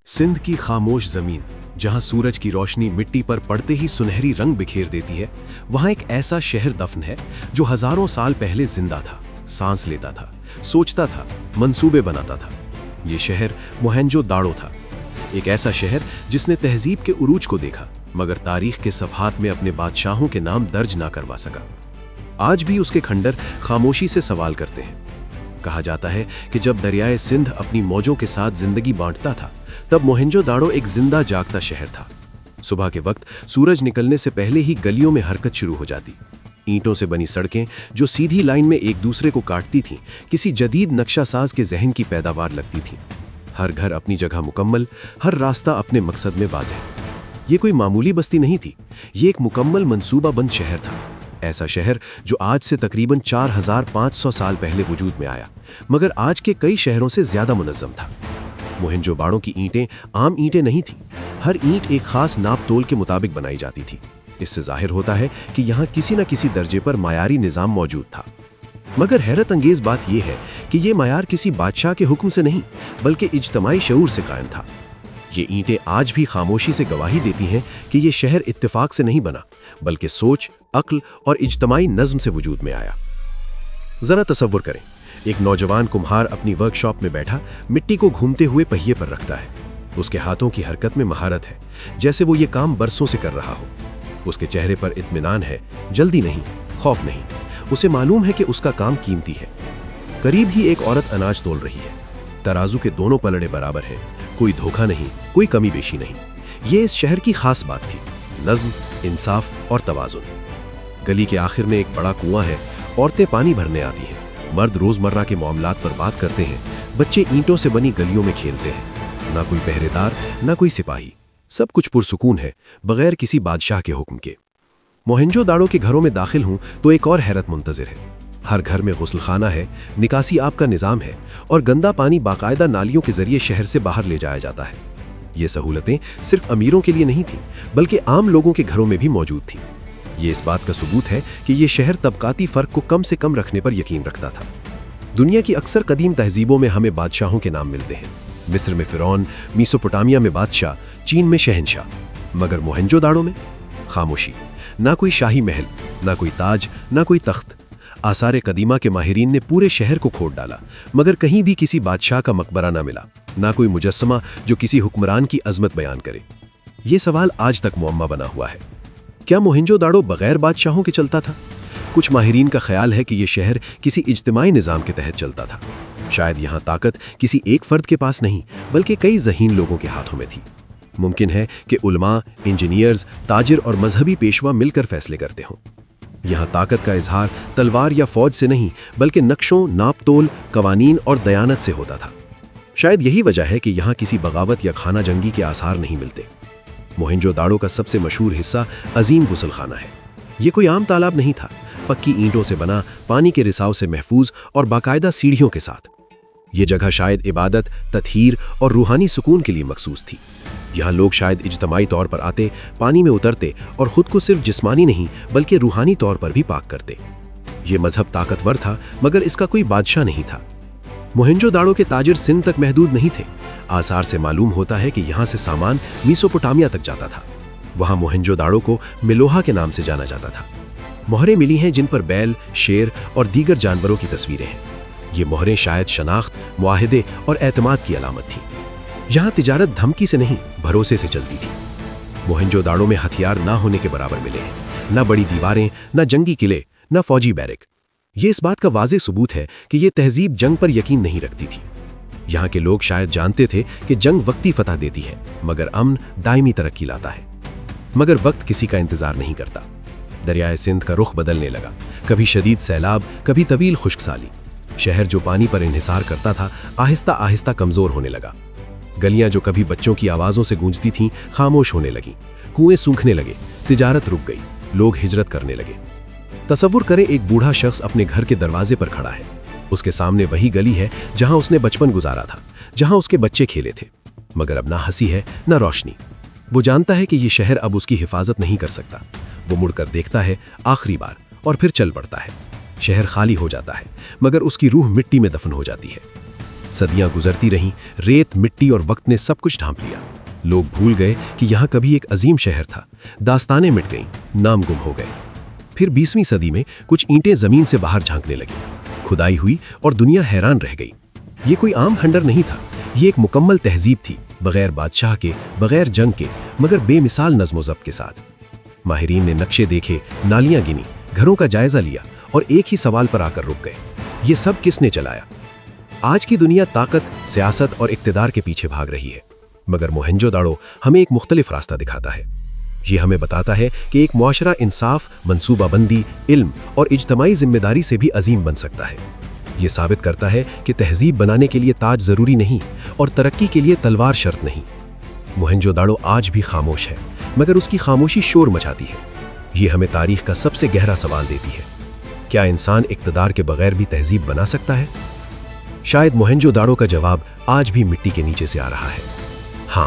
सिंध की खामोश जमीन, जहां सूरज की रोशनी मिट्टी पर पड़ते ही सुनहरी रंग बिखेर देती है, वहां एक ऐसा शहर दफन है जो हजारों साल पहले जिंदा था, सांस लेता था, सोचता था, मंसूबे बनाता था। ये शहर मोहनजोदाड़ो था। एक ऐसा शहर जिसने तहजीब के उरूज को देखा, मगर तारीख के सफहात में अपने बादशाहों के नाम दर्ज ना करवा सका। आज भी उसके खंडर खामोशी से सवाल करते हैं। कहा जाता है कि जब दरियाए सिंध अपनी मौजों के साथ जिंदगी बांटता था, तब मोहनजोदाड़ो एक जिंदा जागता शहर था। सुबह के वक्त सूरज निकलने से पहले ही गलियों में हरकत शुरू हो जाती। ईंटों से बनी सड़कें जो सीधी लाइन में एक दूसरे को काटती थीं, किसी जदीद नक्शासाज के जहन की पैदावार लगती थीं। हर घर अपनी जगह मुकम्मल, हर रास्ता अपने मकसद में वाज़ेह। ये कोई मामूली बस्ती नहीं थी, ये एक मुकम्मल मंसूबाबंद शहर था। ऐसा शहर जो आज से तकरीबन 4500 साल पहले वजूद में आया, मगर आज के कई शहरों से ज्यादा मुनज़्ज़म था। मोहनजोदाड़ो की ईंटें आम ईंटें नहीं थीं। हर ईंट एक खास नाप तोल के मुताबिक बनाई जाती थी। इससे जाहिर होता है कि यहाँ किसी न किसी दर्जे पर मायारी निज़ाम मौजूद था। मगर हैरत अंगेज बात यह है कि ये मायार किसी बादशाह के हुक्म से नहीं, बल्कि इज्तमाई शऊर से कायम था। ये ईंटें आज भी खामोशी से गवाही देती हैं कि ये शहर इत्तेफाक से नहीं बना, बल्कि सोच, अक्ल और इज्तमाई नज़्म से वजूद में आया। जरा तसव्वुर करें, एक नौजवान कुम्हार अपनी वर्कशॉप में बैठा मिट्टी को घूमते हुए पहिए पर रखता है। उसके हाथों की हरकत में महारत है, जैसे वो ये काम बरसों से कर रहा हो। उसके चेहरे पर इत्मीनान है, जल्दी नहीं, खौफ नहीं। उसे मालूम है कि उसका काम कीमती है। करीब ही एक औरत अनाज तोल रही है। तराजू के दोनों पलड़े बराबर हैं, कोई धोखा नहीं, कोई कमी बेशी नहीं। ये इस शहर की खास बात थी, नज़्म, इंसाफ और तवाज़ुन। गली के आखिर में एक बड़ा कुआं है। औरतें पानी भरने आती हैं, मर्द रोजमर्रा के मामलात पर बात करते हैं, बच्चे ईंटों से बनी गलियों में खेलते हैं। ना कोई पहरेदार, ना कोई सिपाही, सब कुछ पुरसुकून है, बगैर किसी बादशाह के हुक्म के। मोहनजोदाड़ो के घरों में दाखिल हूं तो एक और हैरत मुंतज़िर है। हर घर में गुस्लखाना है, निकासी आब का निज़ाम है और गंदा पानी बाकायदा नालियों के जरिए शहर से बाहर ले जाया जाता है। ये सहूलतें सिर्फ अमीरों के लिए नहीं थीं, बल्कि आम लोगों के घरों में भी मौजूद थीं। ये इस बात का सबूत है कि ये शहर तबकाती फ़र्क को कम से कम रखने पर यकीन रखता था। दुनिया की अक्सर कदीम तहजीबों में हमें बादशाहों के नाम मिलते हैं। मिस्र में फ़िरौन, मेसोपोटामिया में बादशाह, चीन में शहंशाह। मगर मोहनजोदाड़ो में खामोशी। ना कोई शाही महल, ना कोई ताज, ना कोई तख्त। आसार कदीमा के माहिरीन ने पूरे शहर को खोद डाला, मगर कहीं भी किसी बादशाह का मकबरा ना मिला, ना कोई मुजस्समा जो किसी हुक्मरान की अजमत बयान करे। ये सवाल आज तक मुअम्मा बना हुआ है। क्या मोहनजोदाड़ो बगैर बादशाहों के चलता था? कुछ माहिरीन का ख्याल है कि यह शहर किसी इज्तिमाई निज़ाम के तहत चलता था। शायद यहाँ ताकत किसी एक फर्द के पास नहीं, बल्कि कई ज़हीन लोगों के हाथों में थी। मुमकिन है कि उलमा, इंजीनियर्स, ताजिर और मजहबी पेशवा मिलकर फैसले करते हों। यहाँ ताकत का इजहार तलवार या फौज से नहीं, बल्कि नक्शों, नापतोल, कवानीन और दयानत से होता था। शायद यही वजह है कि यहाँ किसी बगावत या खाना जंगी के आसार नहीं मिलते। मोहनजोदाड़ो का सबसे मशहूर हिस्सा अजीम गुसलखाना है। ये कोई आम तालाब नहीं था, पक्की ईंटों से बना, पानी के रिसाव से महफूज और बाकायदा सीढ़ियों के साथ। ये जगह शायद इबादत, तत्हीर और रूहानी सुकून के लिए मखसूस थी। यहाँ लोग शायद इज्तमाई तौर पर आते, पानी में उतरते और खुद को सिर्फ जिस्मानी नहीं बल्कि रूहानी तौर पर भी पाक करते। ये मजहब ताकतवर था, मगर इसका कोई बादशाह नहीं था। मोहनजोदाड़ो के ताजिर सिंध तक महदूद नहीं थे। आसार से मालूम होता है कि यहाँ से सामान मेसोपोटामिया तक जाता था। वहाँ मोहनजोदाड़ो को मिलोहा के नाम से जाना जाता था। मोहरें मिली हैं जिन पर बैल, शेर और दीगर जानवरों की तस्वीरें हैं। ये मोहरें शायद शनाख्त, मुआहिदे और एतमाद की अलामत थी। यहाँ तिजारत धमकी से नहीं, भरोसे से चलती थी। मोहनजोदाड़ो में हथियार ना होने के बराबर मिले हैं। ना बड़ी दीवारें, ना जंगी किले, ना फौजी बैरक। ये इस बात का वाज़ेह सबूत है कि ये तहजीब जंग पर यकीन नहीं रखती थी। यहाँ के लोग शायद जानते थे कि जंग वक्ती फतह देती है, मगर अमन दायमी तरक्की लाता है। मगर वक्त किसी का इंतजार नहीं करता। दरियाए सिंध का रुख बदलने लगा, कभी शदीद सैलाब, कभी तवील खुश्कसाली। शहर जो पानी पर इन्हिसार करता था, आहिस्ता आहिस्ता कमजोर होने लगा। गलियां जो कभी बच्चों की आवाज़ों से गूंजती थीं, खामोश होने लगीं। कुएं सूखने लगे, तिजारत रुक गई, लोग हिजरत करने लगे। तसव्वुर करें, एक बूढ़ा शख्स अपने घर के दरवाजे पर खड़ा है। उसके सामने वही गली है जहां उसने बचपन गुजारा था, जहां उसके बच्चे खेले थे। मगर अब ना हंसी है, ना रोशनी। वो जानता है कि ये शहर अब उसकी हिफाजत नहीं कर सकता। वो मुड़कर देखता है आखिरी बार और फिर चल पड़ता है। शहर खाली हो जाता है, मगर उसकी रूह मिट्टी में दफन हो जाती है। सदियां गुजरती रहीं, रेत, मिट्टी और वक्त ने सब कुछ ढांप लिया। लोग भूल गए कि यहाँ कभी एक अजीम शहर था। दास्तानें मिट गईं, नाम गुम हो गए। फिर 20वीं सदी में कुछ ईंटें जमीन से बाहर झांकने लगी। खुदाई हुई और दुनिया हैरान रह गई। ये कोई आम खंडर नहीं था, ये एक मुकम्मल तहजीब थी, बगैर बादशाह के, बगैर जंग के, मगर बेमिसाल नज़्म व ज़ब्त के साथ। माहिरीन ने नक्शे देखे, नालियां गिनी, घरों का जायजा लिया और एक ही सवाल पर आकर रुक गए, ये सब किसने चलाया? आज की दुनिया ताकत, सियासत और इक्तिदार के पीछे भाग रही है, मगर मोहनजोदाड़ो हमें एक मुख्तलिफ रास्ता दिखाता है। ये हमें बताता है कि एक मुआशरा इंसाफ, मंसूबाबंदी, इल्म और इज्तमाई जिम्मेदारी से भी अजीम बन सकता है। ये साबित करता है कि तहजीब बनाने के लिए ताज जरूरी नहीं और तरक्की के लिए तलवार शर्त नहीं। मोहनजोदाड़ो आज भी खामोश है, मगर उसकी खामोशी शोर मचाती है। ये हमें तारीख का सबसे गहरा सवाल देती है, क्या इंसान इक्तदार के बगैर भी तहजीब बना सकता है? शायद मोहनजोदाड़ो का जवाब आज भी मिट्टी के नीचे से आ रहा है। हाँ,